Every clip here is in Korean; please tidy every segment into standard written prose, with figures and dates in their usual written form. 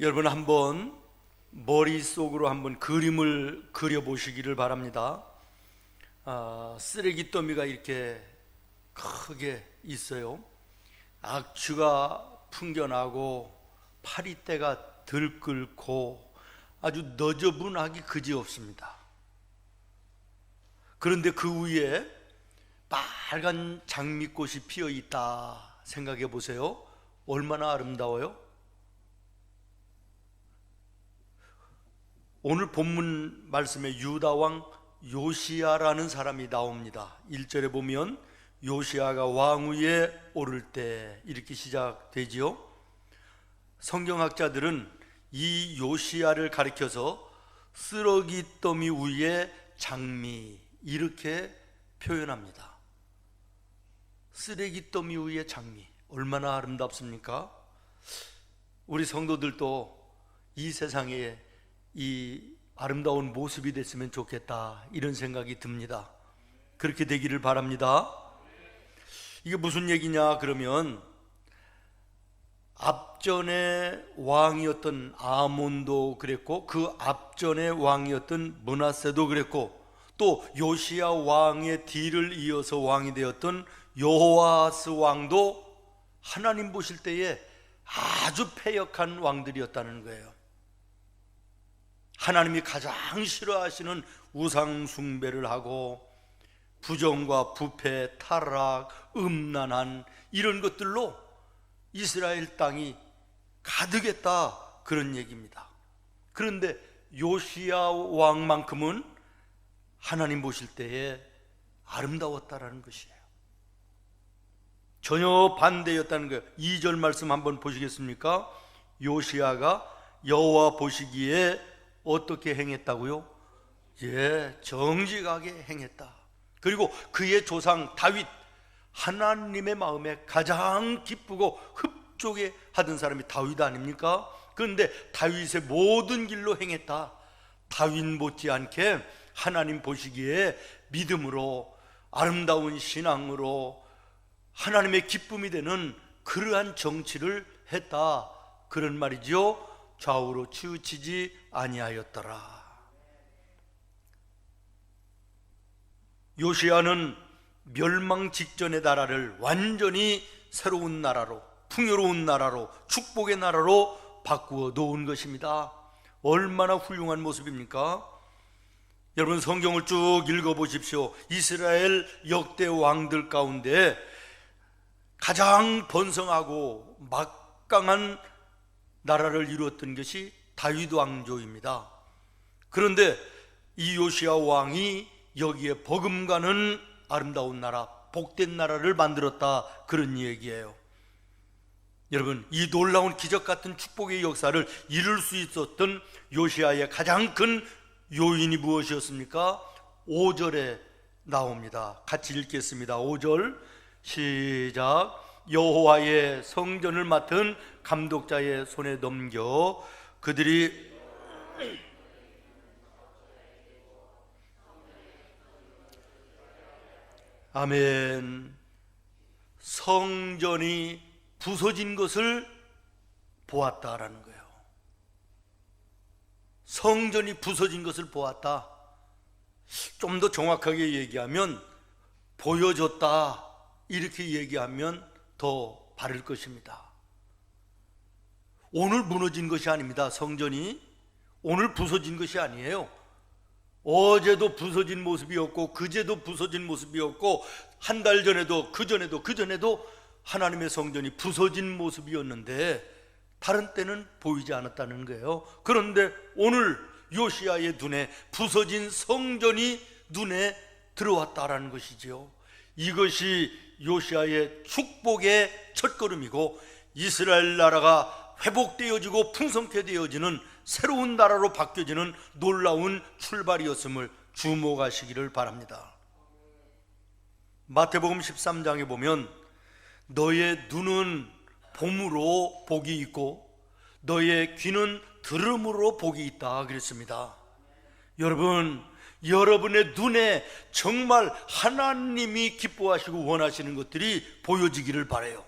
여러분 한번 머릿속으로 한번 그림을 그려보시기를 바랍니다. 쓰레기 더미가 이렇게 크게 있어요. 악취가 풍겨나고 파리떼가 들끓고 아주 너저분하기 그지없습니다. 그런데 그 위에 빨간 장미꽃이 피어 있다 생각해 보세요. 얼마나 아름다워요? 오늘 본문 말씀에 유다 왕 요시야라는 사람이 나옵니다. 1절에 보면 요시야가 왕위에 오를 때 이렇게 시작되지요. 성경학자들은 이 요시야를 가리켜서 쓰러기 더미 위에 장미 이렇게 표현합니다. 쓰레기 더미 위에 장미 얼마나 아름답습니까? 우리 성도들도 이 세상에 이 아름다운 모습이 됐으면 좋겠다 이런 생각이 듭니다. 그렇게 되기를 바랍니다. 이게 무슨 얘기냐 그러면 앞전에 왕이었던 아몬도 그랬고 그 앞전에 왕이었던 므낫세도 그랬고 또 요시야 왕의 뒤를 이어서 왕이 되었던 여호아스 왕도 하나님 보실 때에 아주 패역한 왕들이었다는 거예요. 하나님이 가장 싫어하시는 우상 숭배를 하고 부정과 부패, 타락, 음란한 이런 것들로 이스라엘 땅이 가득했다 그런 얘기입니다. 그런데 요시야 왕만큼은 하나님 보실 때에 아름다웠다라는 것이에요. 전혀 반대였다는 거예요. 2절 말씀 한번 보시겠습니까? 요시야가 여호와 보시기에 어떻게 행했다고요? 정직하게 행했다. 그리고 그의 조상 다윗, 하나님의 마음에 가장 기쁘고 흡족해 하던 사람이 다윗 아닙니까? 그런데 다윗의 모든 길로 행했다. 다윗 못지않게 하나님 보시기에 믿음으로 아름다운 신앙으로 하나님의 기쁨이 되는 그러한 정치를 했다 그런 말이죠. 좌우로 치우치지 아니하였더라. 요시야는 멸망 직전의 나라를 완전히 새로운 나라로, 풍요로운 나라로, 축복의 나라로 바꾸어 놓은 것입니다. 얼마나 훌륭한 모습입니까? 여러분 성경을 쭉 읽어보십시오. 이스라엘 역대 왕들 가운데 가장 번성하고 막강한 나라를 이루었던 것이 다윗 왕조입니다. 그런데 이 요시야 왕이 여기에 버금가는 아름다운 나라, 복된 나라를 만들었다 그런 얘기예요. 여러분 이 놀라운 기적 같은 축복의 역사를 이룰 수 있었던 요시야의 가장 큰 요인이 무엇이었습니까? 5절에 나옵니다. 같이 읽겠습니다. 5절 시작. 여호와의 성전을 맡은 감독자의 손에 넘겨 그들이 아멘. 성전이 부서진 것을 보았다라는 거예요. 성전이 부서진 것을 보았다. 좀 더 정확하게 얘기하면 보여줬다 이렇게 얘기하면 더 바를 것입니다. 오늘 무너진 것이 아닙니다. 성전이 오늘 부서진 것이 아니에요. 어제도 부서진 모습이었고 그제도 부서진 모습이었고 한 달 전에도 그전에도 하나님의 성전이 부서진 모습이었는데 다른 때는 보이지 않았다는 거예요. 그런데 오늘 요시야의 눈에 부서진 성전이 눈에 들어왔다라는 것이지요. 이것이 요시야의 축복의 첫걸음이고 이스라엘 나라가 회복되어지고 풍성케 되어지는 새로운 나라로 바뀌어지는 놀라운 출발이었음을 주목하시기를 바랍니다. 마태복음 13장에 보면 너의 눈은 봄으로 복이 있고 너의 귀는 들음으로 복이 있다 그랬습니다. 여러분 여러분의 눈에 정말 하나님이 기뻐하시고 원하시는 것들이 보여지기를 바라요.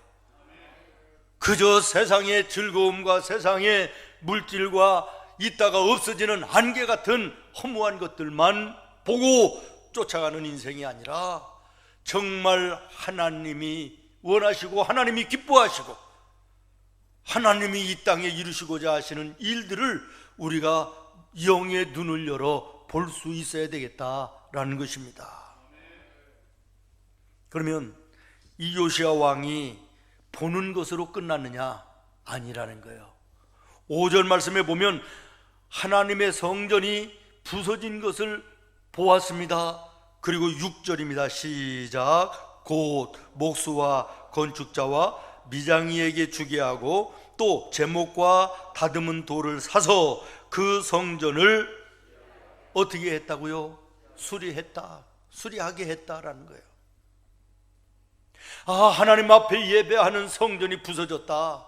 그저 세상의 즐거움과 세상의 물질과 있다가 없어지는 안개 같은 허무한 것들만 보고 쫓아가는 인생이 아니라 정말 하나님이 원하시고 하나님이 기뻐하시고 하나님이 이 땅에 이루시고자 하시는 일들을 우리가 영의 눈을 열어 볼 수 있어야 되겠다라는 것입니다. 그러면 이 요시야 왕이 보는 것으로 끝났느냐? 아니라는 거예요. 5절 말씀에 보면 하나님의 성전이 부서진 것을 보았습니다. 그리고 6절입니다. 시작. 곧 목수와 건축자와 미장이에게 주게 하고 또 제목과 다듬은 돌을 사서 그 성전을 어떻게 했다고요? 수리하게 했다라는 거예요. 하나님 앞에 예배하는 성전이 부서졌다.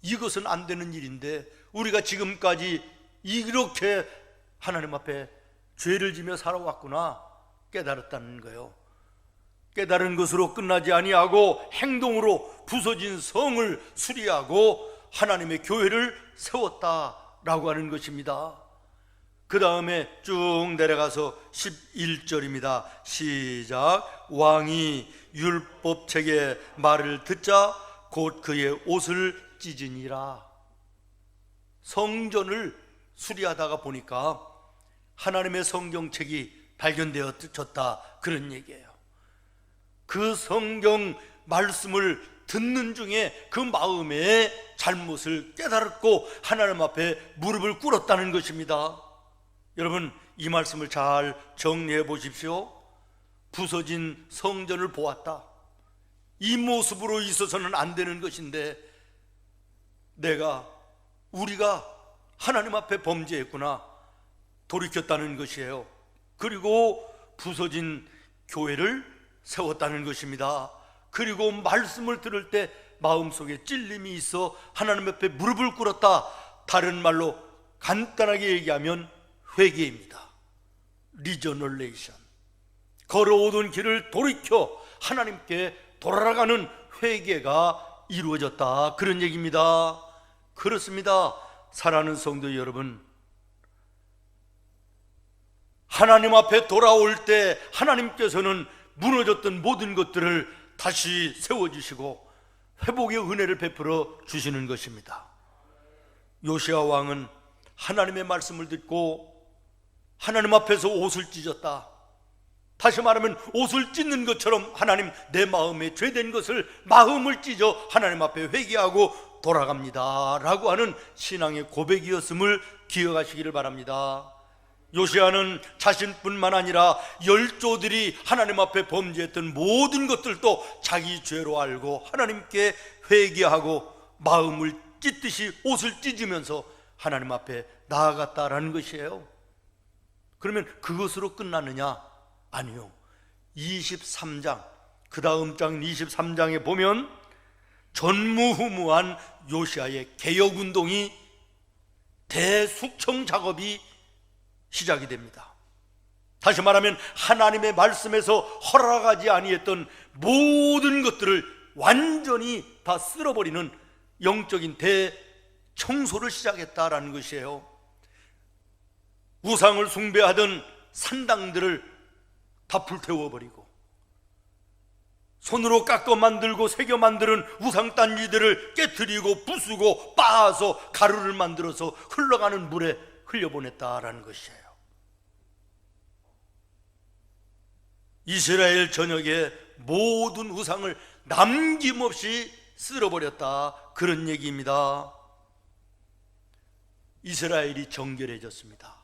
이것은 안 되는 일인데 우리가 지금까지 이렇게 하나님 앞에 죄를 지며 살아왔구나 깨달았다는 거예요. 깨달은 것으로 끝나지 아니하고 행동으로 부서진 성을 수리하고 하나님의 교회를 세웠다라고 하는 것입니다. 그 다음에 쭉 내려가서 11절입니다. 시작. 왕이 율법책의 말을 듣자 곧 그의 옷을 찢으니라. 성전을 수리하다가 보니까 하나님의 성경책이 발견되어졌다, 그런 얘기예요. 그 성경 말씀을 듣는 중에 그 마음의 잘못을 깨달았고 하나님 앞에 무릎을 꿇었다는 것입니다. 여러분, 이 말씀을 잘 정리해 보십시오. 부서진 성전을 보았다. 이 모습으로 있어서는 안 되는 것인데 우리가 하나님 앞에 범죄했구나 돌이켰다는 것이에요. 그리고 부서진 교회를 세웠다는 것입니다. 그리고 말씀을 들을 때 마음속에 찔림이 있어 하나님 앞에 무릎을 꿇었다. 다른 말로 간단하게 얘기하면 회개입니다. 리저널레이션. 걸어오던 길을 돌이켜 하나님께 돌아가는 회개가 이루어졌다, 그런 얘기입니다. 그렇습니다. 사랑하는 성도 여러분, 하나님 앞에 돌아올 때 하나님께서는 무너졌던 모든 것들을 다시 세워주시고 회복의 은혜를 베풀어 주시는 것입니다. 요시야 왕은 하나님의 말씀을 듣고 하나님 앞에서 옷을 찢었다. 다시 말하면 옷을 찢는 것처럼 하나님, 내 마음에 죄된 것을 마음을 찢어 하나님 앞에 회개하고 돌아갑니다 라고 하는 신앙의 고백이었음을 기억하시기를 바랍니다. 요시야는 자신뿐만 아니라 열조들이 하나님 앞에 범죄했던 모든 것들도 자기 죄로 알고 하나님께 회개하고 마음을 찢듯이 옷을 찢으면서 하나님 앞에 나아갔다라는 것이에요. 그러면 그것으로 끝났느냐? 아니요. 23장, 그 다음 장 23장에 보면 전무후무한 요시야의 개혁운동이, 대숙청 작업이 시작이 됩니다. 다시 말하면 하나님의 말씀에서 허락하지 아니했던 모든 것들을 완전히 다 쓸어버리는 영적인 대청소를 시작했다라는 것이에요. 우상을 숭배하던 산당들을 다 불태워버리고 손으로 깎아 만들고 새겨 만드는 우상단지들을 깨트리고 부수고 빻아서 가루를 만들어서 흘러가는 물에 흘려보냈다라는 것이에요. 이스라엘 전역의 모든 우상을 남김없이 쓸어버렸다, 그런 얘기입니다. 이스라엘이 정결해졌습니다.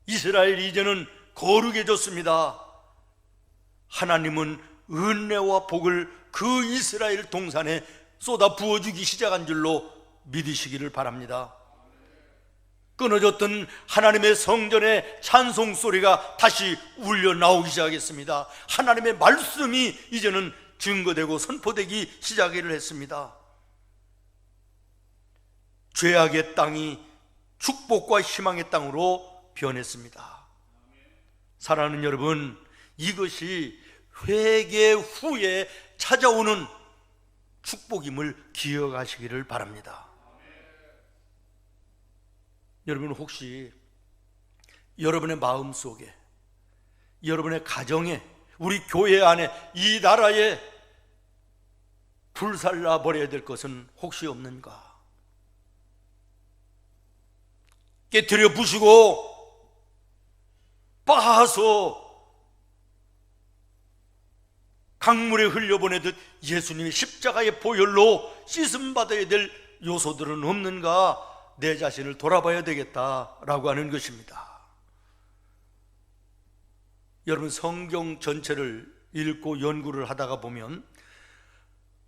이스라엘이 이제는 거룩해졌습니다. 하나님은 은혜와 복을 그 이스라엘 동산에 쏟아 부어주기 시작한 줄로 믿으시기를 바랍니다. 끊어졌던 하나님의 성전의 찬송 소리가 다시 울려 나오기 시작했습니다. 하나님의 말씀이 이제는 증거되고 선포되기 시작을 했습니다. 죄악의 땅이 축복과 희망의 땅으로 변했습니다. 사랑하는 여러분, 이것이 회개 후에 찾아오는 축복임을 기억하시기를 바랍니다. 여러분 혹시 여러분의 마음 속에, 여러분의 가정에, 우리 교회 안에, 이 나라에 불살라 버려야 될 것은 혹시 없는가? 깨트려 부수고 빻아서 강물에 흘려보내듯 예수님의 십자가의 보혈로 씻음받아야 될 요소들은 없는가? 내 자신을 돌아봐야 되겠다라고 하는 것입니다. 여러분, 성경 전체를 읽고 연구를 하다가 보면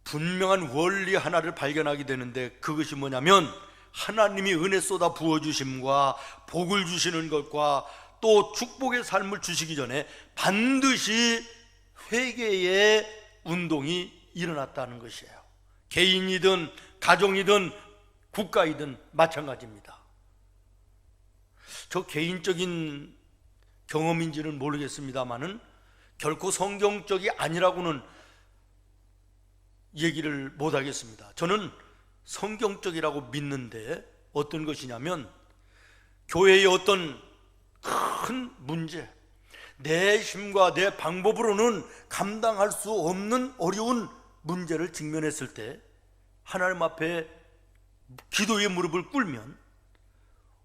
분명한 원리 하나를 발견하게 되는데, 그것이 뭐냐면 하나님이 은혜 쏟아 부어주심과 복을 주시는 것과 또 축복의 삶을 주시기 전에 반드시 회개의 운동이 일어났다는 것이에요. 개인이든 가정이든 국가이든 마찬가지입니다. 저 개인적인 경험인지는 모르겠습니다만은 결코 성경적이 아니라고는 얘기를 못하겠습니다. 저는 성경적이라고 믿는데, 어떤 것이냐면 교회의 어떤 큰 문제, 내 힘과 내 방법으로는 감당할 수 없는 어려운 문제를 직면했을 때 하나님 앞에 기도의 무릎을 꿇면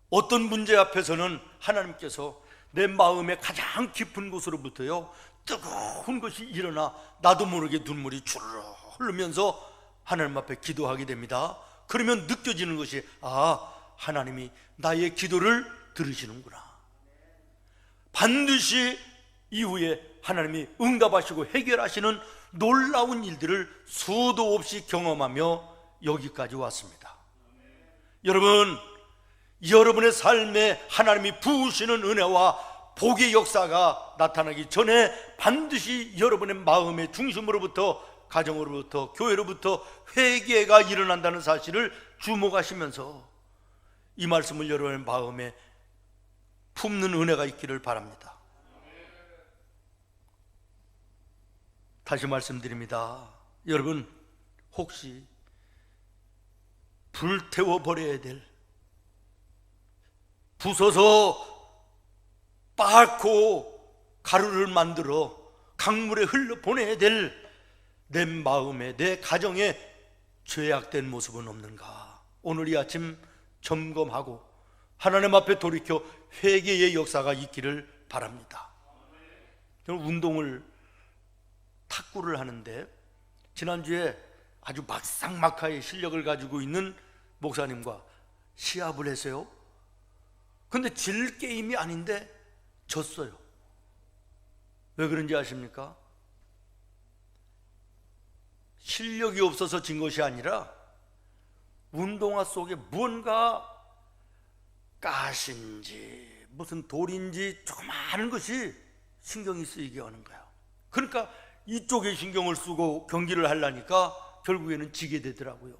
어떤 문제 앞에서는 하나님께서 내 마음의 가장 깊은 곳으로부터요 뜨거운 것이 일어나 나도 모르게 눈물이 주르르 흐르면서 하나님 앞에 기도하게 됩니다. 그러면 느껴지는 것이, 하나님이 나의 기도를 들으시는구나. 반드시 이후에 하나님이 응답하시고 해결하시는 놀라운 일들을 수도 없이 경험하며 여기까지 왔습니다. 여러분, 여러분의 삶에 하나님이 부으시는 은혜와 복의 역사가 나타나기 전에 반드시 여러분의 마음의 중심으로부터, 가정으로부터, 교회로부터 회개가 일어난다는 사실을 주목하시면서 이 말씀을 여러분의 마음에 품는 은혜가 있기를 바랍니다. 다시 말씀드립니다. 여러분, 혹시 불태워버려야 될, 부숴서 빻고 가루를 만들어 강물에 흘려보내야 될 내 마음에, 내 가정에 죄악된 모습은 없는가? 오늘 이 아침 점검하고 하나님 앞에 돌이켜 회개의 역사가 있기를 바랍니다. 저는 운동을, 탁구를 하는데 지난주에 아주 막상막하의 실력을 가지고 있는 목사님과 시합을 했어요. 근데 질 게임이 아닌데 졌어요. 왜 그런지 아십니까? 실력이 없어서 진 것이 아니라 운동화 속에 무언가 가시인지 무슨 돌인지 조그마한 것이 신경이 쓰이게 하는 거예요. 그러니까 이쪽에 신경을 쓰고 경기를 하려니까 결국에는 지게 되더라고요.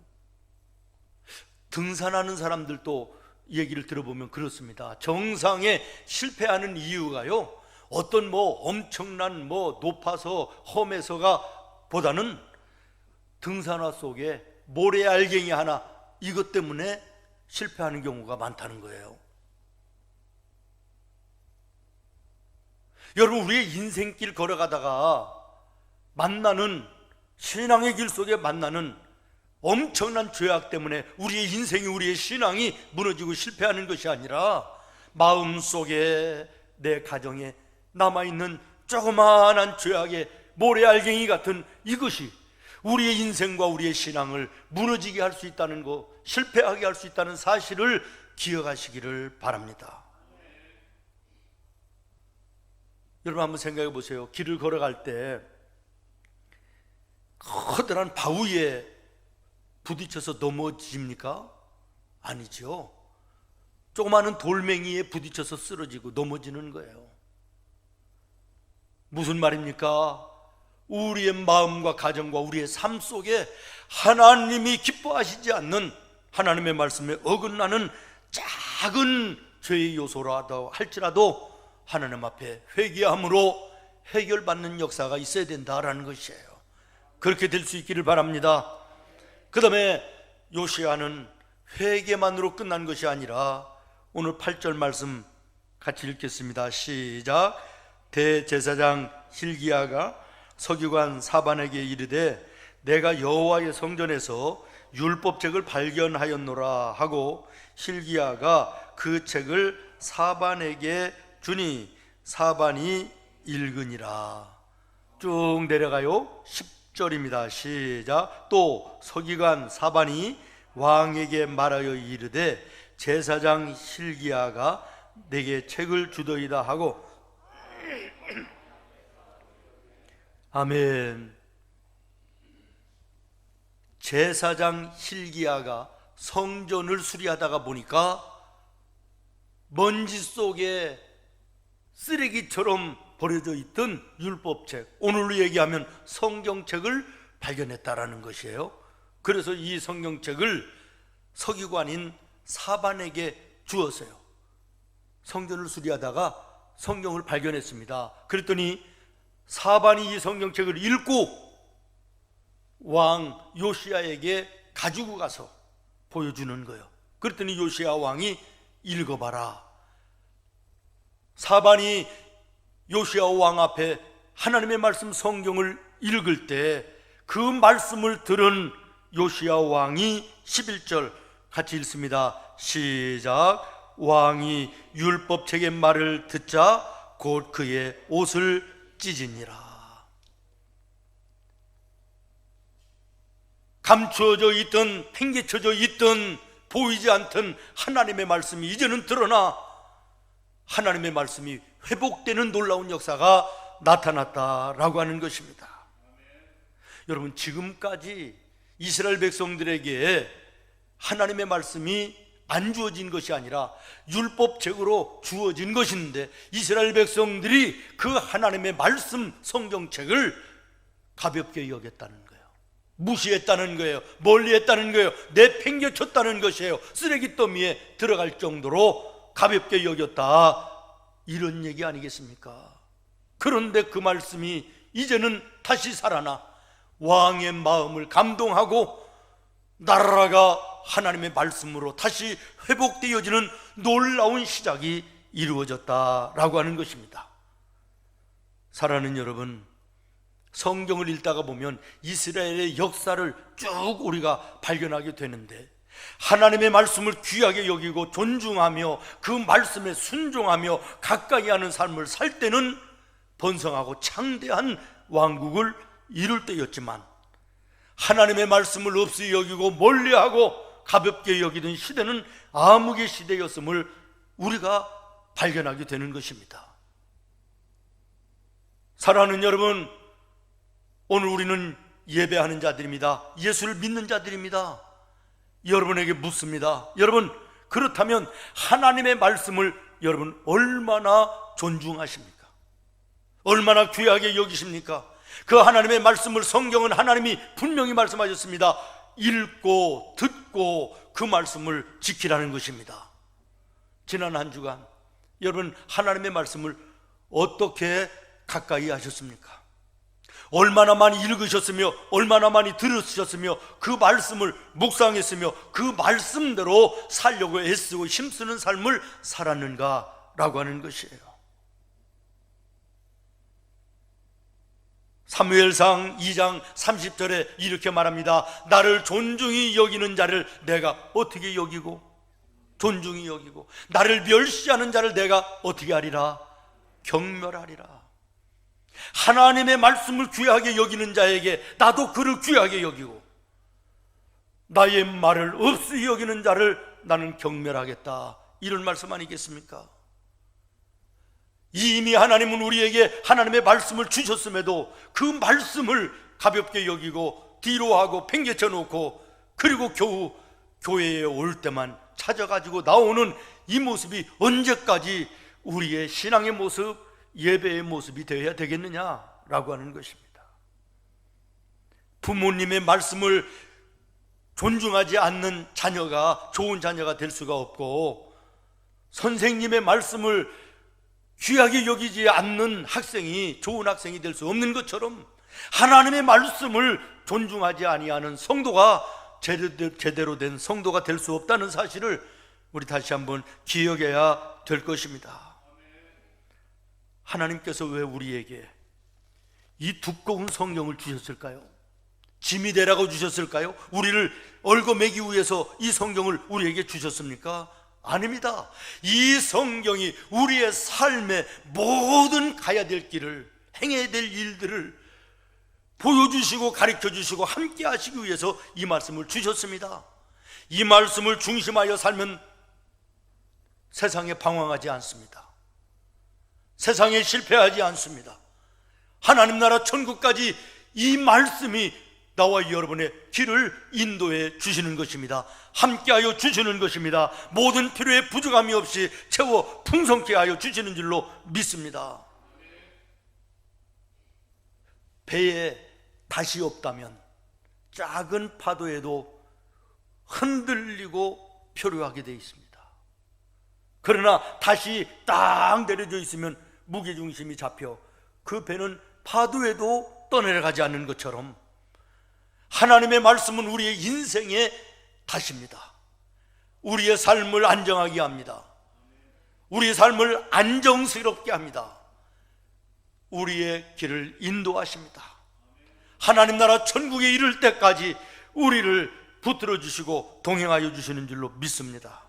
등산하는 사람들도 얘기를 들어보면 그렇습니다. 정상에 실패하는 이유가요, 어떤 엄청난 높아서 험해서가 보다는 등산화 속에 모래알갱이 하나, 이것 때문에 실패하는 경우가 많다는 거예요. 여러분, 우리의 인생길 걸어가다가 만나는, 신앙의 길 속에 만나는 엄청난 죄악 때문에 우리의 인생이, 우리의 신앙이 무너지고 실패하는 것이 아니라 마음속에, 내 가정에 남아있는 조그마한 죄악의 모래알갱이 같은 이것이 우리의 인생과 우리의 신앙을 무너지게 할 수 있다는 것, 실패하게 할 수 있다는 사실을 기억하시기를 바랍니다. 여러분, 한번 생각해 보세요. 길을 걸어갈 때 커다란 바위에 부딪혀서 넘어집니까? 아니죠. 조그마한 돌멩이에 부딪혀서 쓰러지고 넘어지는 거예요. 무슨 말입니까? 우리의 마음과 가정과 우리의 삶 속에 하나님이 기뻐하시지 않는, 하나님의 말씀에 어긋나는 작은 죄의 요소라도 할지라도 하나님 앞에 회개함으로 해결받는 역사가 있어야 된다라는 것이에요. 그렇게 될 수 있기를 바랍니다. 그 다음에 요시야는 회개만으로 끝난 것이 아니라 오늘 8절 말씀 같이 읽겠습니다. 시작. 대제사장 hil기야가 서기관 사반에게 이르되 내가 여호와의 성전에서 율법책을 발견하였노라 하고 hil기야가 그 책을 사반에게 주니 사반이 읽으니라. 쭉 내려가요. 10절입니다. 시작. 또 서기관 사반이 왕에게 말하여 이르되 제사장 hil기야가 내게 책을 주더이다 하고 아멘. 제사장 hil기야가 성전을 수리하다가 보니까 먼지 속에 쓰레기처럼 버려져 있던 율법책, 오늘로 얘기하면 성경책을 발견했다라는 것이에요. 그래서 이 성경책을 서기관인 사반에게 주었어요. 성전을 수리하다가 성경을 발견했습니다. 그랬더니 사반이 이 성경책을 읽고 왕 요시야에게 가지고 가서 보여주는 거예요. 그랬더니 요시야 왕이 읽어봐라. 사반이 요시야 왕 앞에 하나님의 말씀 성경을 읽을 때 그 말씀을 들은 요시야 왕이 11절 같이 읽습니다. 시작. 왕이 율법책의 말을 듣자 곧 그의 옷을 찢으니라. 감추어져 있던, 팽개쳐져 있던, 보이지 않던 하나님의 말씀이 이제는 드러나 하나님의 말씀이 회복되는 놀라운 역사가 나타났다라고 하는 것입니다. 여러분, 지금까지 이스라엘 백성들에게 하나님의 말씀이 안 주어진 것이 아니라 율법책으로 주어진 것인데 이스라엘 백성들이 그 하나님의 말씀 성경책을 가볍게 여겼다는 거예요. 무시했다는 거예요. 멀리했다는 거예요. 내팽개쳤다는 것이에요. 쓰레기 더미에 들어갈 정도로 가볍게 여겼다, 이런 얘기 아니겠습니까? 그런데 그 말씀이 이제는 다시 살아나 왕의 마음을 감동하고 나라가 하나님의 말씀으로 다시 회복되어지는 놀라운 시작이 이루어졌다라고 하는 것입니다. 사랑하는 여러분, 성경을 읽다가 보면 이스라엘의 역사를 쭉 우리가 발견하게 되는데 하나님의 말씀을 귀하게 여기고 존중하며 그 말씀에 순종하며 가까이 하는 삶을 살 때는 번성하고 창대한 왕국을 이룰 때였지만 하나님의 말씀을 없이 여기고 멀리하고 가볍게 여기던 시대는 암흑의 시대였음을 우리가 발견하게 되는 것입니다. 사랑하는 여러분, 오늘 우리는 예배하는 자들입니다. 예수를 믿는 자들입니다. 여러분에게 묻습니다. 여러분, 그렇다면 하나님의 말씀을 여러분 얼마나 존중하십니까? 얼마나 귀하게 여기십니까? 그 하나님의 말씀을, 성경은 하나님이 분명히 말씀하셨습니다. 읽고 듣고 그 말씀을 지키라는 것입니다. 지난 한 주간 여러분 하나님의 말씀을 어떻게 가까이 하셨습니까? 얼마나 많이 읽으셨으며 얼마나 많이 들으셨으며 그 말씀을 묵상했으며 그 말씀대로 살려고 애쓰고 힘쓰는 삶을 살았는가라고 하는 것이에요. 사무엘상 2장 30절에 이렇게 말합니다. 나를 존중히 여기는 자를 내가 어떻게 여기고 존중히 여기고 나를 멸시하는 자를 내가 어떻게 하리라? 경멸하리라. 하나님의 말씀을 귀하게 여기는 자에게 나도 그를 귀하게 여기고 나의 말을 없이 여기는 자를 나는 경멸하겠다, 이런 말씀 아니겠습니까? 이미 하나님은 우리에게 하나님의 말씀을 주셨음에도 그 말씀을 가볍게 여기고 뒤로하고 팽개쳐 놓고 그리고 겨우 교회에 올 때만 찾아가지고 나오는 이 모습이 언제까지 우리의 신앙의 모습, 예배의 모습이 되어야 되겠느냐라고 하는 것입니다. 부모님의 말씀을 존중하지 않는 자녀가 좋은 자녀가 될 수가 없고, 선생님의 말씀을 귀하게 여기지 않는 학생이 좋은 학생이 될 수 없는 것처럼 하나님의 말씀을 존중하지 아니하는 성도가 제대로 된 성도가 될 수 없다는 사실을 우리 다시 한번 기억해야 될 것입니다. 하나님께서 왜 우리에게 이 두꺼운 성경을 주셨을까요? 짐이 되라고 주셨을까요? 우리를 얽어매기 위해서 이 성경을 우리에게 주셨습니까? 아닙니다. 이 성경이 우리의 삶의 모든 가야 될 길을, 행해야 될 일들을 보여주시고 가르쳐주시고 함께 하시기 위해서 이 말씀을 주셨습니다. 이 말씀을 중심하여 살면 세상에 방황하지 않습니다. 세상에 실패하지 않습니다. 하나님 나라 천국까지 이 말씀이 나와 여러분의 길을 인도해 주시는 것입니다. 함께하여 주시는 것입니다. 모든 필요에 부족함이 없이 채워 풍성케 하여 주시는 줄로 믿습니다. 배에 닷이 없다면 작은 파도에도 흔들리고 표류하게 되어 있습니다. 그러나 닷이 딱 내려져 있으면 무게중심이 잡혀 그 배는 파도에도 떠내려가지 않는 것처럼 하나님의 말씀은 우리의 인생의 닷입니다. 우리의 삶을 안정하게 합니다. 우리의 삶을 안정스럽게 합니다. 우리의 길을 인도하십니다. 하나님 나라 천국에 이를 때까지 우리를 붙들어 주시고 동행하여 주시는 줄로 믿습니다.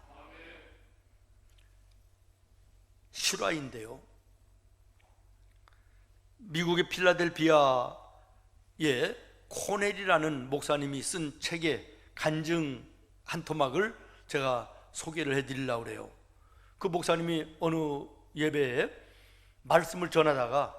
실화인데요, 미국의 필라델피아에 코넬이라는 목사님이 쓴 책의 간증 한 토막을 제가 소개를 해드리려고 그래요. 그 목사님이 어느 예배에 말씀을 전하다가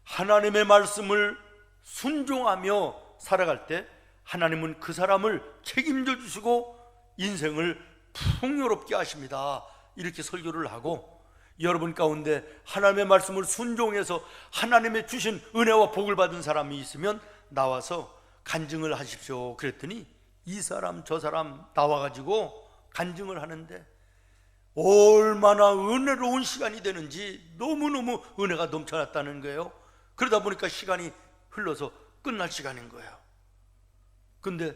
하나님의 말씀을 순종하며 살아갈 때 하나님은 그 사람을 책임져 주시고 인생을 풍요롭게 하십니다, 이렇게 설교를 하고, 여러분 가운데 하나님의 말씀을 순종해서 하나님의 주신 은혜와 복을 받은 사람이 있으면 나와서 간증을 하십시오 그랬더니 이 사람 저 사람 나와가지고 간증을 하는데 얼마나 은혜로운 시간이 되는지 너무너무 은혜가 넘쳐났다는 거예요. 그러다 보니까 시간이 흘러서 끝날 시간인 거예요. 근데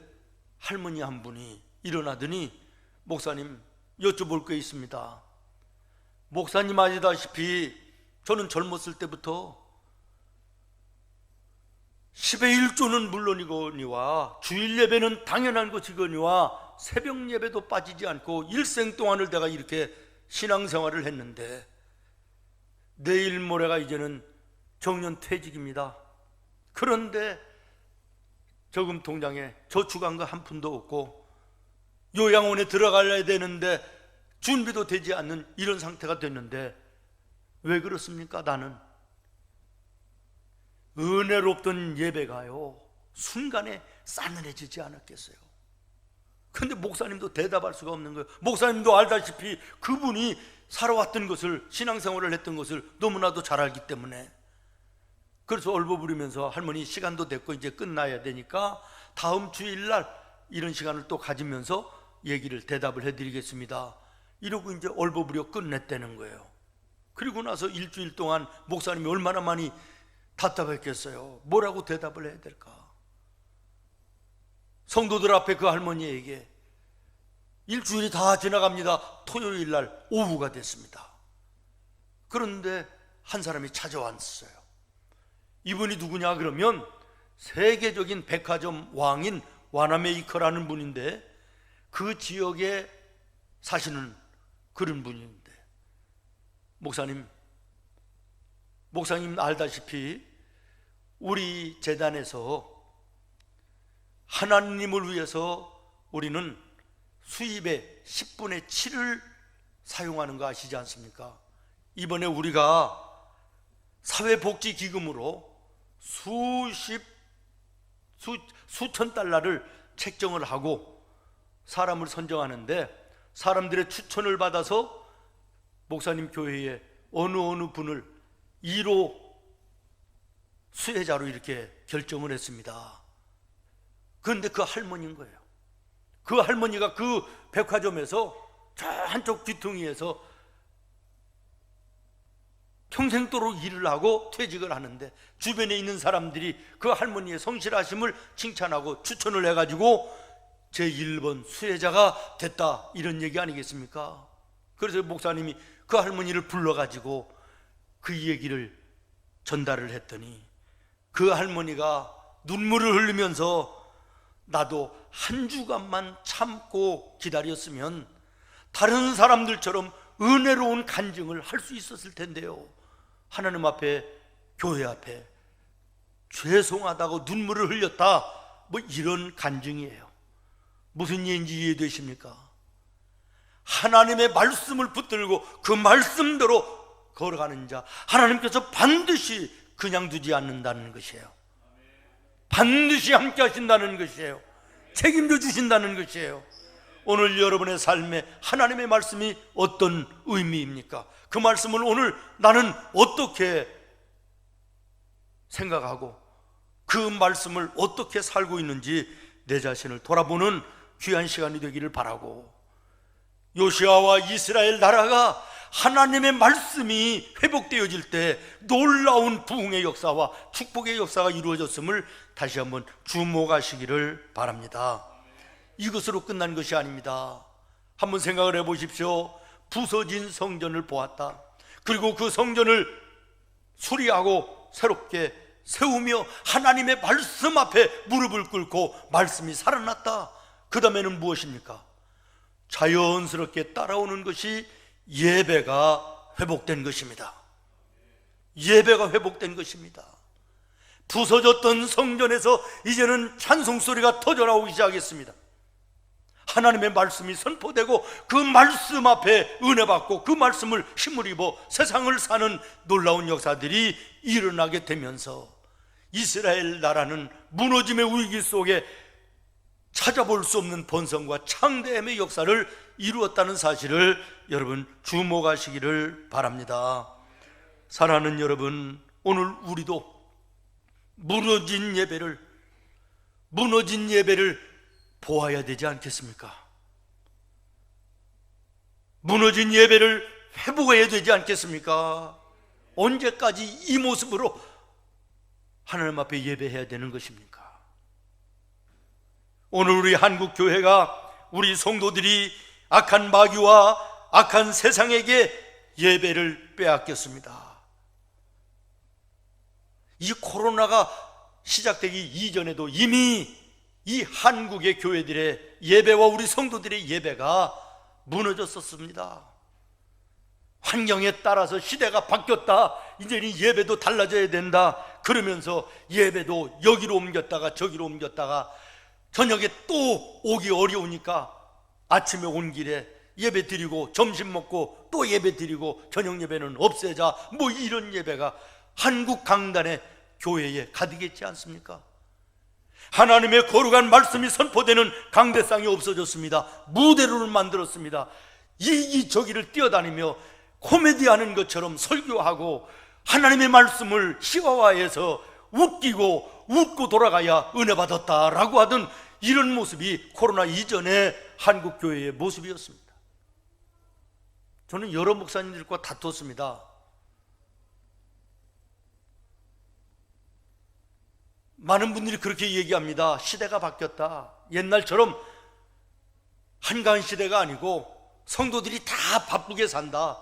할머니 한 분이 일어나더니 목사님, 여쭤볼 게 있습니다. 목사님 아시다시피 저는 젊었을 때부터 10의 1조는 물론이거니와 주일 예배는 당연한 것이거니와 새벽 예배도 빠지지 않고 일생 동안을 내가 이렇게 신앙생활을 했는데 내일 모레가 이제는 정년 퇴직입니다. 그런데 저금 통장에 저축한 거 한 푼도 없고 요양원에 들어가야 되는데 준비도 되지 않는 이런 상태가 됐는데 왜 그렇습니까? 나는 은혜롭던 예배가요 순간에 싸늘해지지 않았겠어요. 근데 목사님도 대답할 수가 없는 거예요. 목사님도 알다시피 그분이 살아왔던 것을, 신앙생활을 했던 것을 너무나도 잘 알기 때문에. 그래서 얼버무리면서 할머니 시간도 됐고 이제 끝나야 되니까 다음 주일날 이런 시간을 또 가지면서 대답을 해드리겠습니다, 이러고 이제 얼버무려 끝냈다는 거예요. 그리고 나서 일주일 동안 목사님이 얼마나 많이 답답했겠어요. 뭐라고 대답을 해야 될까? 성도들 앞에 그 할머니에게 일주일이 다 지나갑니다. 토요일 날 오후가 됐습니다. 그런데 한 사람이 찾아왔어요. 이분이 누구냐 그러면 세계적인 백화점 왕인 와나메이커라는 분인데 그 지역에 사시는 그런 분인데, 목사님 알다시피 우리 재단에서 하나님을 위해서 우리는 수입의 10분의 7을 사용하는 거 아시지 않습니까? 이번에 우리가 사회복지기금으로 수천 달러를 책정을 하고 사람을 선정하는데 사람들의 추천을 받아서 목사님 교회에 어느 분을 1호 수혜자로 이렇게 결정을 했습니다. 그런데 그 할머니인 거예요. 그 할머니가 그 백화점에서 저 한쪽 귀퉁이에서 평생도록 일을 하고 퇴직을 하는데 주변에 있는 사람들이 그 할머니의 성실하심을 칭찬하고 추천을 해가지고 제1번 수혜자가 됐다, 이런 얘기 아니겠습니까? 그래서 목사님이 그 할머니를 불러가지고 그 얘기를 전달을 했더니 그 할머니가 눈물을 흘리면서 나도 한 주간만 참고 기다렸으면 다른 사람들처럼 은혜로운 간증을 할 수 있었을 텐데요, 하나님 앞에, 교회 앞에 죄송하다고 눈물을 흘렸다, 뭐 이런 간증이에요. 무슨 얘기인지 이해되십니까? 하나님의 말씀을 붙들고 그 말씀대로 걸어가는 자, 하나님께서 반드시 그냥 두지 않는다는 것이에요. 반드시 함께 하신다는 것이에요. 책임져 주신다는 것이에요. 오늘 여러분의 삶에 하나님의 말씀이 어떤 의미입니까? 그 말씀을 오늘 나는 어떻게 생각하고 그 말씀을 어떻게 살고 있는지 내 자신을 돌아보는 귀한 시간이 되기를 바라고, 요시아와 이스라엘 나라가 하나님의 말씀이 회복되어질 때 놀라운 부흥의 역사와 축복의 역사가 이루어졌음을 다시 한번 주목하시기를 바랍니다. 이것으로 끝난 것이 아닙니다. 한번 생각을 해보십시오. 부서진 성전을 보았다. 그리고 그 성전을 수리하고 새롭게 세우며 하나님의 말씀 앞에 무릎을 꿇고 말씀이 살아났다. 그 다음에는 무엇입니까? 자연스럽게 따라오는 것이 예배가 회복된 것입니다. 예배가 회복된 것입니다. 부서졌던 성전에서 이제는 찬송 소리가 터져나오기 시작했습니다. 하나님의 말씀이 선포되고 그 말씀 앞에 은혜 받고 그 말씀을 힘을 입어 세상을 사는 놀라운 역사들이 일어나게 되면서 이스라엘 나라는 무너짐의 위기 속에 찾아볼 수 없는 번성과 창대함의 역사를 이루었다는 사실을 여러분 주목하시기를 바랍니다. 사랑하는 여러분, 오늘 우리도 무너진 예배를 보아야 되지 않겠습니까? 무너진 예배를 회복해야 되지 않겠습니까? 언제까지 이 모습으로 하나님 앞에 예배해야 되는 것입니까? 오늘 우리 한국 교회가, 우리 성도들이 악한 마귀와 악한 세상에게 예배를 빼앗겼습니다. 이 코로나가 시작되기 이전에도 이미 이 한국의 교회들의 예배와 우리 성도들의 예배가 무너졌었습니다. 환경에 따라서 시대가 바뀌었다, 이제는 예배도 달라져야 된다 그러면서 예배도 여기로 옮겼다가 저기로 옮겼다가 저녁에 또 오기 어려우니까 아침에 온 길에 예배 드리고 점심 먹고 또 예배 드리고 저녁 예배는 없애자, 뭐 이런 예배가 한국 강단의 교회에 가득했지 않습니까? 하나님의 거룩한 말씀이 선포되는 강대상이 없어졌습니다. 무대를 만들었습니다. 이기저기를 뛰어다니며 코미디하는 것처럼 설교하고 하나님의 말씀을 시와화해서 웃고 돌아가야 은혜 받았다라고 하던 이런 모습이 코로나 이전의 한국 교회의 모습이었습니다. 저는 여러 목사님들과 다퉜습니다. 많은 분들이 그렇게 얘기합니다. 시대가 바뀌었다. 옛날처럼 한가한 시대가 아니고 성도들이 다 바쁘게 산다.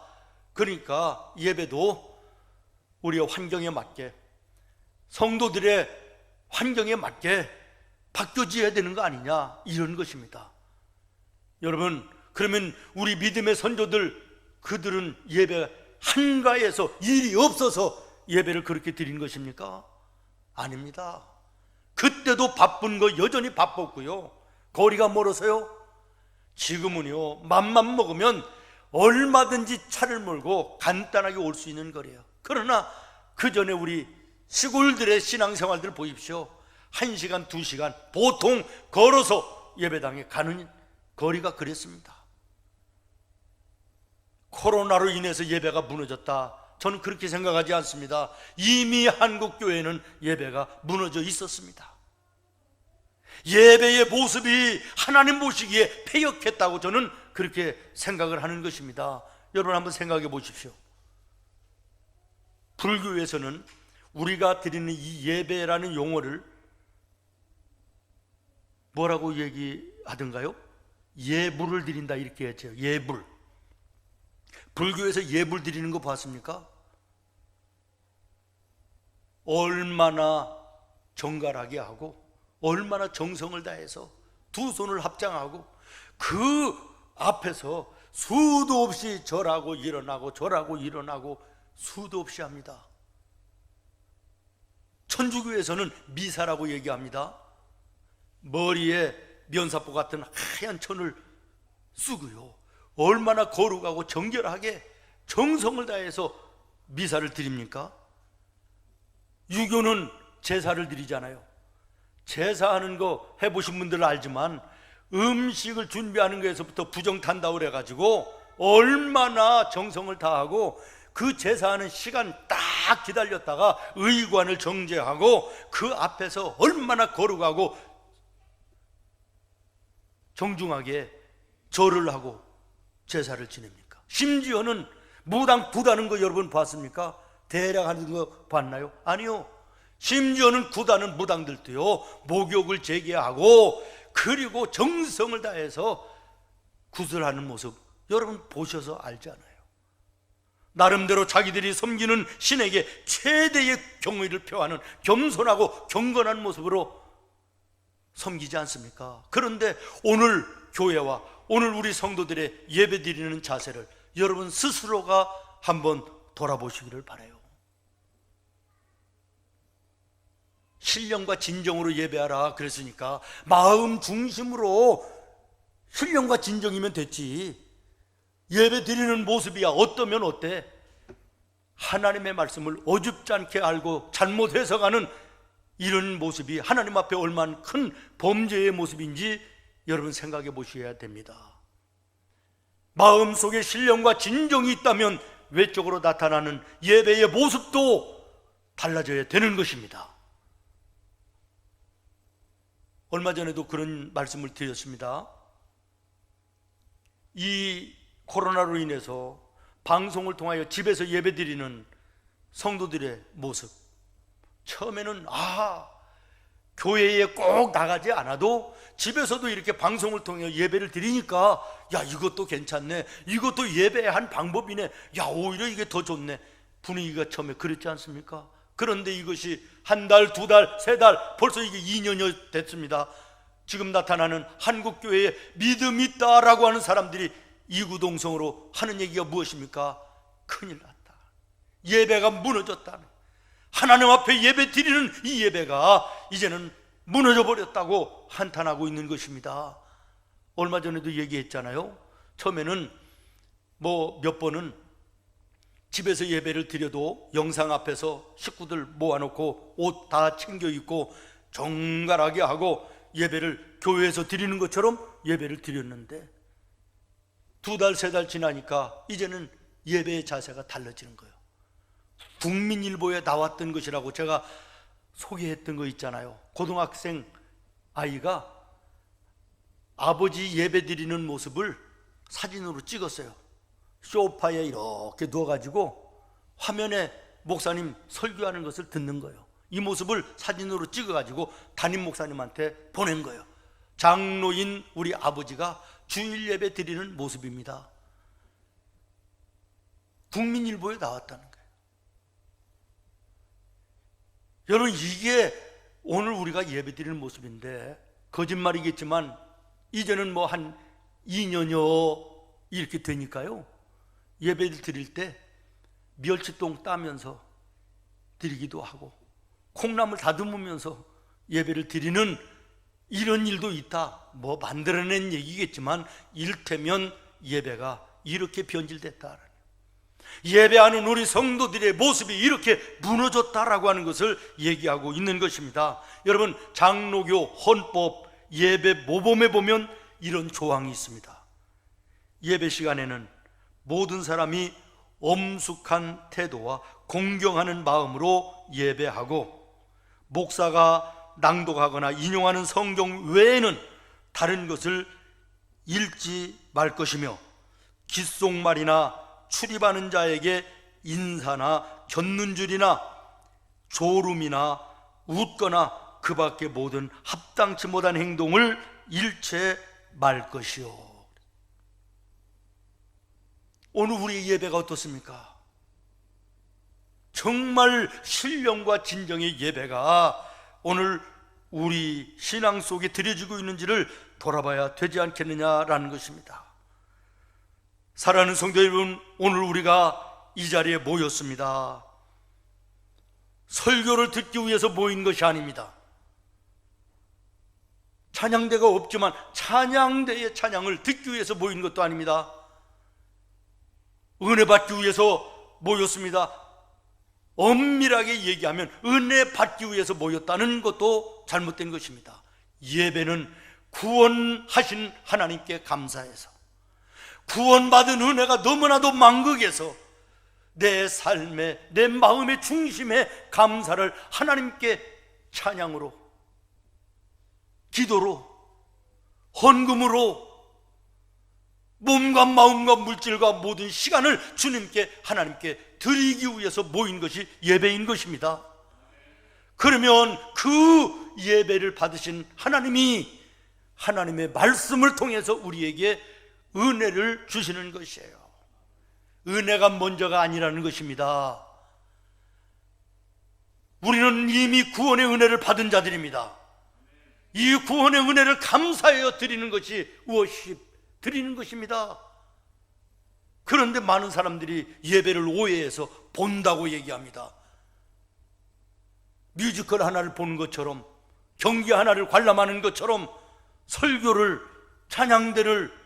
그러니까 예배도 우리의 환경에 맞게, 성도들의 환경에 맞게 바뀌어져야 되는 거 아니냐, 이런 것입니다. 여러분, 그러면 우리 믿음의 선조들, 그들은 예배 한가해서 일이 없어서 예배를 그렇게 드린 것입니까? 아닙니다. 그때도 바쁜 거 여전히 바빴고요. 거리가 멀어서요. 지금은요, 맘만 먹으면 얼마든지 차를 몰고 간단하게 올 수 있는 거리예요. 그러나 그 전에 우리 시골들의 신앙생활들 보십시오. 1시간, 2시간 보통 걸어서 예배당에 가는 거리가 그랬습니다. 코로나로 인해서 예배가 무너졌다, 저는 그렇게 생각하지 않습니다. 이미 한국 교회는 예배가 무너져 있었습니다. 예배의 모습이 하나님 보시기에 패역했다고 저는 그렇게 생각을 하는 것입니다. 여러분 한번 생각해 보십시오. 불교에서는 우리가 드리는 이 예배라는 용어를 뭐라고 얘기 하던가요? 예불을 드린다 이렇게 했죠. 예불. 불교에서 예불 드리는 거 봤습니까? 얼마나 정갈하게 하고 얼마나 정성을 다해서 두 손을 합장하고 그 앞에서 수도 없이 절하고 일어나고 절하고 일어나고 수도 없이 합니다. 천주교에서는 미사라고 얘기합니다. 머리에 면사포 같은 하얀 천을 쓰고요, 얼마나 거룩하고 정결하게 정성을 다해서 미사를 드립니까? 유교는 제사를 드리잖아요. 제사하는 거 해보신 분들은 알지만 음식을 준비하는 거에서부터 부정탄다고 그래가지고 얼마나 정성을 다하고 그 제사하는 시간 딱 기다렸다가 의관을 정제하고 그 앞에서 얼마나 거룩하고 정중하게 절을 하고 제사를 지냅니까? 심지어는 무당 구다는 거 여러분 봤습니까? 대략 하는 거 봤나요? 아니요. 심지어는 구다는 무당들도요, 목욕을 재개하고 그리고 정성을 다해서 구슬하는 모습 여러분 보셔서 알잖아요. 나름대로 자기들이 섬기는 신에게 최대의 경의를 표하는 겸손하고 경건한 모습으로 섬기지 않습니까? 그런데 오늘 교회와 오늘 우리 성도들의 예배 드리는 자세를 여러분 스스로가 한번 돌아보시기를 바라요. 신령과 진정으로 예배하라 그랬으니까 마음 중심으로 신령과 진정이면 됐지. 예배 드리는 모습이야 어떠면 어때? 하나님의 말씀을 어줍지 않게 알고 잘못 해석하는 이런 모습이 하나님 앞에 얼마나 큰 범죄의 모습인지 여러분 생각해 보셔야 됩니다. 마음속에 신령과 진정이 있다면 외적으로 나타나는 예배의 모습도 달라져야 되는 것입니다. 얼마 전에도 그런 말씀을 드렸습니다. 이 코로나로 인해서 방송을 통하여 집에서 예배드리는 성도들의 모습, 처음에는 교회에 꼭 나가지 않아도 집에서도 이렇게 방송을 통해 예배를 드리니까 야 이것도 괜찮네, 이것도 예배의 한 방법이네, 야 오히려 이게 더 좋네, 분위기가 처음에 그랬지 않습니까? 그런데 이것이 한 달, 두 달, 세 달, 벌써 이게 2년여 됐습니다. 지금 나타나는 한국교회에 믿음 있다라고 하는 사람들이 이구동성으로 하는 얘기가 무엇입니까? 큰일 났다, 예배가 무너졌다, 하나님 앞에 예배 드리는 이 예배가 이제는 무너져 버렸다고 한탄하고 있는 것입니다. 얼마 전에도 얘기했잖아요. 처음에는 몇 번은 집에서 예배를 드려도 영상 앞에서 식구들 모아놓고 옷 다 챙겨 입고 정갈하게 하고 예배를 교회에서 드리는 것처럼 예배를 드렸는데 두 달, 세 달 지나니까 이제는 예배의 자세가 달라지는 거예요. 국민일보에 나왔던 것이라고 제가 소개했던 거 있잖아요. 고등학생 아이가 아버지 예배 드리는 모습을 사진으로 찍었어요. 소파에 이렇게 누워가지고 화면에 목사님 설교하는 것을 듣는 거예요. 이 모습을 사진으로 찍어가지고 담임 목사님한테 보낸 거예요. 장로인 우리 아버지가 주일 예배 드리는 모습입니다. 국민일보에 나왔다는 거예요. 여러분, 이게 오늘 우리가 예배 드리는 모습인데, 거짓말이겠지만 이제는 한 2년여 이렇게 되니까요, 예배를 드릴 때 멸치똥 따면서 드리기도 하고 콩나물 다듬으면서 예배를 드리는 이런 일도 있다. 만들어낸 얘기겠지만 이를테면 예배가 이렇게 변질됐다, 예배하는 우리 성도들의 모습이 이렇게 무너졌다라고 하는 것을 얘기하고 있는 것입니다. 여러분, 장로교 헌법 예배 모범에 보면 이런 조항이 있습니다. 예배 시간에는 모든 사람이 엄숙한 태도와 공경하는 마음으로 예배하고, 목사가 낭독하거나 인용하는 성경 외에는 다른 것을 읽지 말 것이며, 귓속말이나 출입하는 자에게 인사나 곁눈질이나 졸음이나 웃거나 그 밖의 모든 합당치 못한 행동을 일체 말 것이요. 오늘 우리의 예배가 어떻습니까? 정말 신령과 진정의 예배가 오늘 우리 신앙 속에 드려지고 있는지를 돌아봐야 되지 않겠느냐라는 것입니다. 사랑하는 성도 여러분, 오늘 우리가 이 자리에 모였습니다. 설교를 듣기 위해서 모인 것이 아닙니다. 찬양대가 없지만 찬양대의 찬양을 듣기 위해서 모인 것도 아닙니다. 은혜 받기 위해서 모였습니다. 엄밀하게 얘기하면 은혜 받기 위해서 모였다는 것도 잘못된 것입니다. 예배는 구원하신 하나님께 감사해서, 구원받은 은혜가 너무나도 만극해서 내 삶에, 내 마음의 중심에 감사를 하나님께 찬양으로, 기도로, 헌금으로, 몸과 마음과 물질과 모든 시간을 주님께, 하나님께 드리기 위해서 모인 것이 예배인 것입니다. 그러면 그 예배를 받으신 하나님이 하나님의 말씀을 통해서 우리에게 은혜를 주시는 것이에요. 은혜가 먼저가 아니라는 것입니다. 우리는 이미 구원의 은혜를 받은 자들입니다. 이 구원의 은혜를 감사하여 드리는 것이 워십, 드리는 것입니다. 그런데 많은 사람들이 예배를 오해해서 본다고 얘기합니다. 뮤지컬 하나를 보는 것처럼, 경기 하나를 관람하는 것처럼 설교를, 찬양대를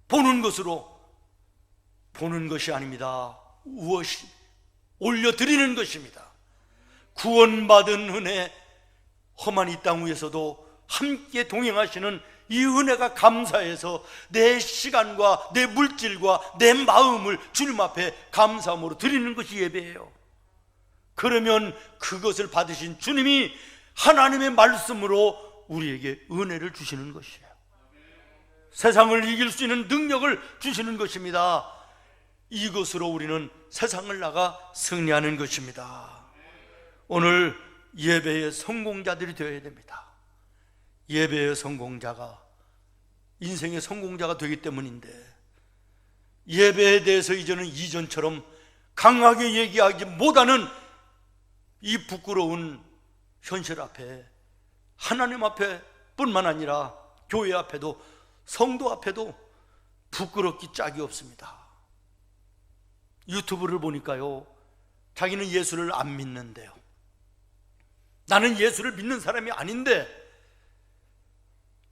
보는 것으로 보는 것이 아닙니다. 워십, 올려드리는 것입니다. 구원받은 은혜, 험한 이 땅 위에서도 함께 동행하시는 이 은혜가 감사해서 내 시간과 내 물질과 내 마음을 주님 앞에 감사함으로 드리는 것이 예배예요. 그러면 그것을 받으신 주님이 하나님의 말씀으로 우리에게 은혜를 주시는 것이에요. 세상을 이길 수 있는 능력을 주시는 것입니다. 이것으로 우리는 세상을 나가 승리하는 것입니다. 오늘 예배의 성공자들이 되어야 됩니다. 예배의 성공자가 인생의 성공자가 되기 때문인데, 예배에 대해서 이제는 이전처럼 강하게 얘기하지 못하는 이 부끄러운 현실 앞에, 하나님 앞에 뿐만 아니라 교회 앞에도, 성도 앞에도 부끄럽기 짝이 없습니다. 유튜브를 보니까요, 자기는 예수를 안 믿는데요, 나는 예수를 믿는 사람이 아닌데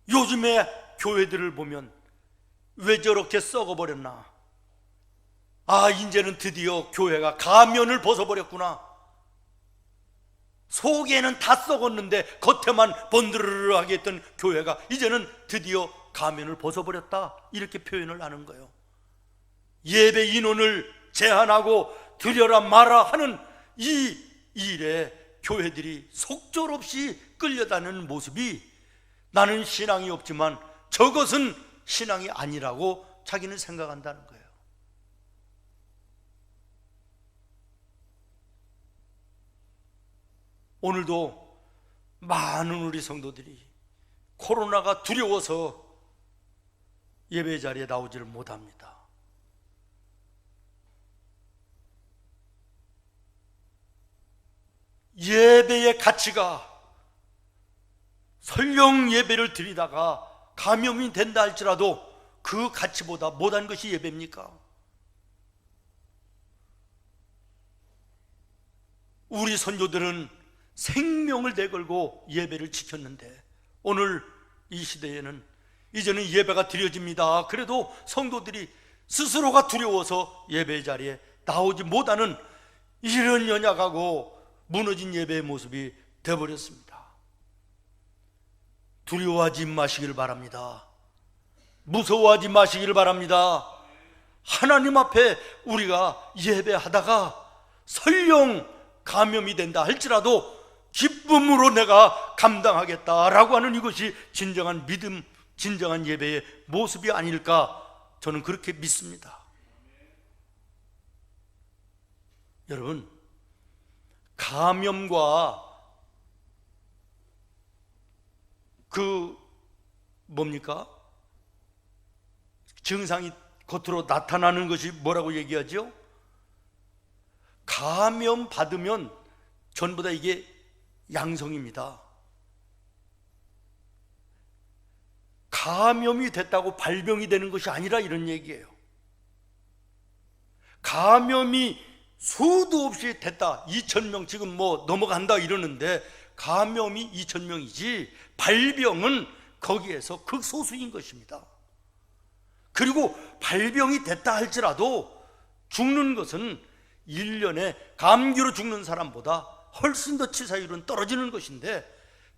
요즘에 교회들을 보면 왜 저렇게 썩어버렸나, 아 이제는 드디어 교회가 가면을 벗어버렸구나, 속에는 다 썩었는데 겉에만 번드르르하게 했던 교회가 이제는 드디어 가면을 벗어버렸다, 이렇게 표현을 하는 거예요. 예배 인원을 제한하고 드려라 마라 하는 이 일에 교회들이 속절없이 끌려다니는 모습이, 나는 신앙이 없지만 저것은 신앙이 아니라고 자기는 생각한다는 거예요. 오늘도 많은 우리 성도들이 코로나가 두려워서 예배 자리에 나오지를 못합니다. 예배의 가치가, 설령 예배를 드리다가 감염이 된다 할지라도 그 가치보다 못한 것이 예배입니까? 우리 선조들은 생명을 내걸고 예배를 지켰는데, 오늘 이 시대에는 이제는 예배가 드려집니다. 그래도 성도들이 스스로가 두려워서 예배 자리에 나오지 못하는 이런 연약하고 무너진 예배의 모습이 되어버렸습니다. 두려워하지 마시길 바랍니다. 무서워하지 마시길 바랍니다. 하나님 앞에 우리가 예배하다가 설령 감염이 된다 할지라도 기쁨으로 내가 감당하겠다라고 하는 이것이 진정한 믿음, 진정한 예배의 모습이 아닐까, 저는 그렇게 믿습니다. 여러분, 감염과 뭡니까? 증상이 겉으로 나타나는 것이 뭐라고 얘기하죠? 감염 받으면 전부 다 이게 양성입니다. 감염이 됐다고 발병이 되는 것이 아니라 이런 얘기예요. 감염이 수도 없이 됐다, 2,000명 지금 뭐 넘어간다 이러는데 감염이 2,000명이지 발병은 거기에서 극소수인 것입니다. 그리고 발병이 됐다 할지라도 죽는 것은 1년에 감기로 죽는 사람보다 훨씬 더 치사율은 떨어지는 것인데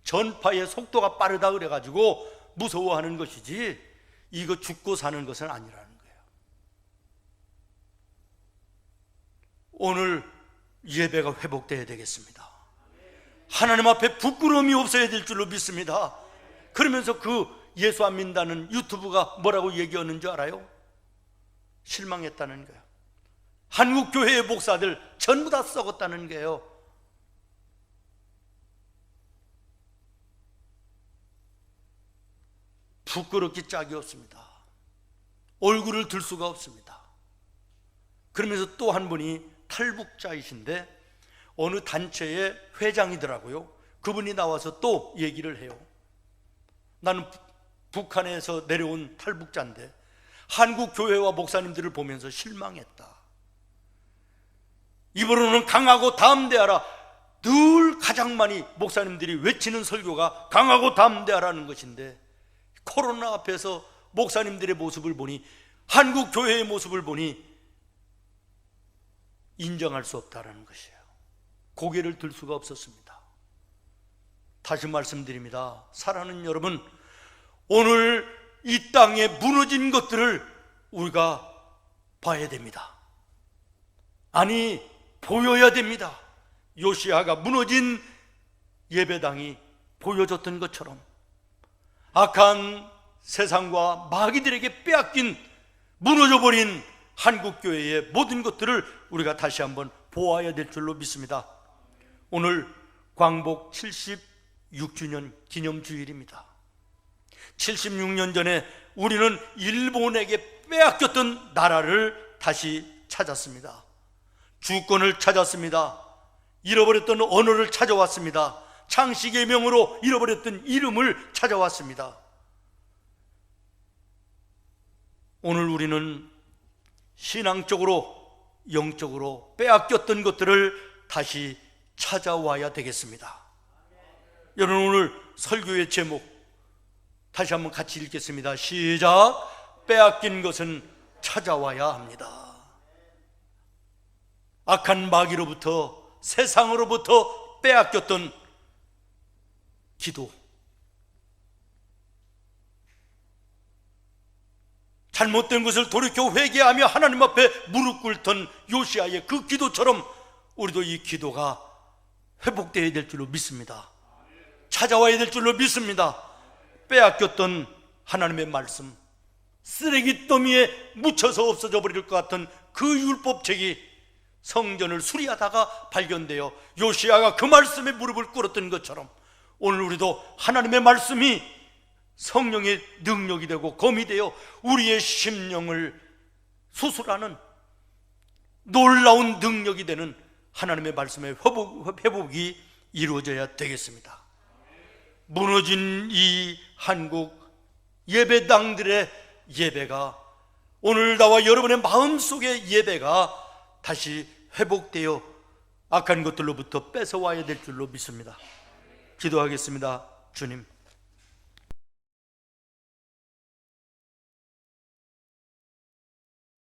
전파의 속도가 빠르다 그래가지고 무서워하는 것이지 이거 죽고 사는 것은 아니라는 거예요. 오늘 예배가 회복되어야 되겠습니다. 하나님 앞에 부끄러움이 없어야 될 줄로 믿습니다. 그러면서 그 예수 안 믿는다는 유튜브가 뭐라고 얘기하는 줄 알아요? 실망했다는 거예요. 한국 교회의 목사들 전부 다 썩었다는 거예요. 부끄럽기 짝이 없습니다. 얼굴을 들 수가 없습니다. 그러면서 또 한 분이 탈북자이신데 어느 단체의 회장이더라고요. 그분이 나와서 또 얘기를 해요. 나는 북한에서 내려온 탈북자인데 한국 교회와 목사님들을 보면서 실망했다. 입으로는 강하고 담대하라, 늘 가장 많이 목사님들이 외치는 설교가 강하고 담대하라는 것인데 코로나 앞에서 목사님들의 모습을 보니, 한국 교회의 모습을 보니 인정할 수 없다라는 것이에요. 고개를 들 수가 없었습니다. 다시 말씀드립니다. 사랑하는 여러분, 오늘 이 땅에 무너진 것들을 우리가 봐야 됩니다. 아니, 보여야 됩니다. 요시야가 무너진 예배당이 보여줬던 것처럼 악한 세상과 마귀들에게 빼앗긴, 무너져버린 한국교회의 모든 것들을 우리가 다시 한번 보아야 될 줄로 믿습니다. 오늘 광복 76주년 기념주일입니다. 76년 전에 우리는 일본에게 빼앗겼던 나라를 다시 찾았습니다. 주권을 찾았습니다. 잃어버렸던 언어를 찾아왔습니다. 창씨의 명으로 잃어버렸던 이름을 찾아왔습니다. 오늘 우리는 신앙적으로, 영적으로 빼앗겼던 것들을 다시 찾아와야 되겠습니다. 여러분, 오늘 설교의 제목 다시 한번 같이 읽겠습니다. 시작. 빼앗긴 것은 찾아와야 합니다. 악한 마귀로부터, 세상으로부터 빼앗겼던 기도, 잘못된 것을 돌이켜 회개하며 하나님 앞에 무릎 꿇던 요시야의 그 기도처럼 우리도 이 기도가 회복되어야 될 줄로 믿습니다. 찾아와야 될 줄로 믿습니다. 빼앗겼던 하나님의 말씀, 쓰레기 더미에 묻혀서 없어져 버릴 것 같은 그 율법책이 성전을 수리하다가 발견되어 요시야가 그 말씀에 무릎을 꿇었던 것처럼 오늘 우리도 하나님의 말씀이 성령의 능력이 되고 검이 되어 우리의 심령을 수술하는 놀라운 능력이 되는 하나님의 말씀의 회복이 이루어져야 되겠습니다. 무너진 이 한국 예배당들의 예배가, 오늘 나와 여러분의 마음속의 예배가 다시 회복되어 악한 것들로부터 뺏어와야 될 줄로 믿습니다. 기도하겠습니다. 주님,